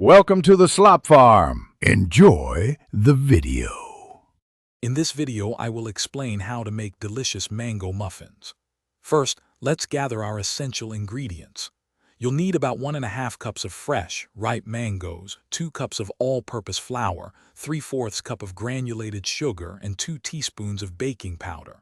Welcome to the Slop Farm. Enjoy the video. In this video, I will explain how to make delicious mango muffins. First, let's gather our essential ingredients. You'll need about 1½ cups of fresh, ripe mangoes, 2 cups of all-purpose flour, 3/4 cup of granulated sugar, and 2 teaspoons of baking powder.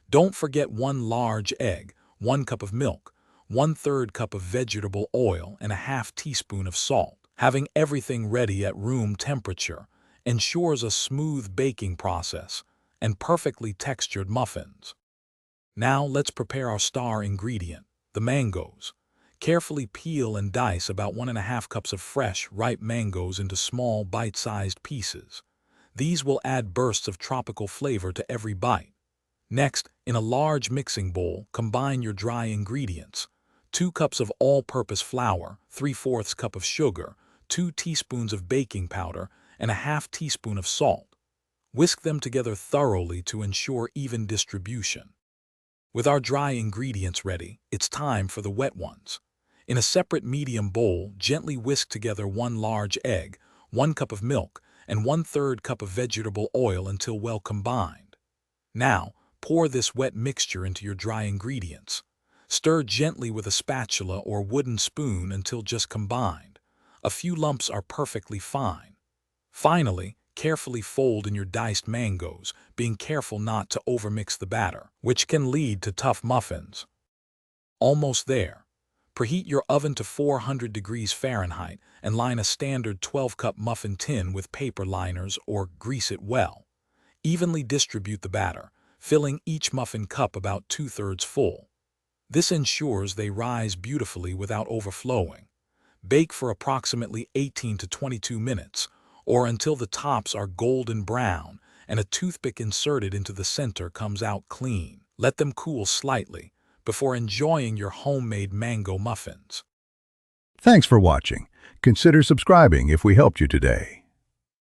Don't forget 1 large egg, 1 cup of milk, 1/3 cup of vegetable oil, and a ½ teaspoon of salt. Having everything ready at room temperature ensures a smooth baking process and perfectly textured muffins. Now let's prepare our star ingredient, the mangoes. Carefully peel and dice about 1½ cups of fresh, ripe mangoes into small, bite-sized pieces. These will add bursts of tropical flavor to every bite. Next, in a large mixing bowl, combine your dry ingredients. 2 cups of all-purpose flour, 3/4 cup of sugar, 2 teaspoons of baking powder, and a ½ teaspoon of salt. Whisk them together thoroughly to ensure even distribution. With our dry ingredients ready, it's time for the wet ones. In a separate medium bowl, gently whisk together 1 large egg, 1 cup of milk, and 1/3 cup of vegetable oil until well combined. Now, pour this wet mixture into your dry ingredients. Stir gently with a spatula or wooden spoon until just combined. A few lumps are perfectly fine. Finally, carefully fold in your diced mangoes, being careful not to overmix the batter, which can lead to tough muffins. Almost there. Preheat your oven to 400 degrees Fahrenheit and line a standard 12-cup muffin tin with paper liners or grease it well. Evenly distribute the batter, filling each muffin cup about 2/3 full. This ensures they rise beautifully without overflowing. Bake for approximately 18 to 22 minutes, or until the tops are golden brown and a toothpick inserted into the center comes out clean. Let them cool slightly before enjoying your homemade mango muffins. Thanks for watching. Consider subscribing if we helped you today.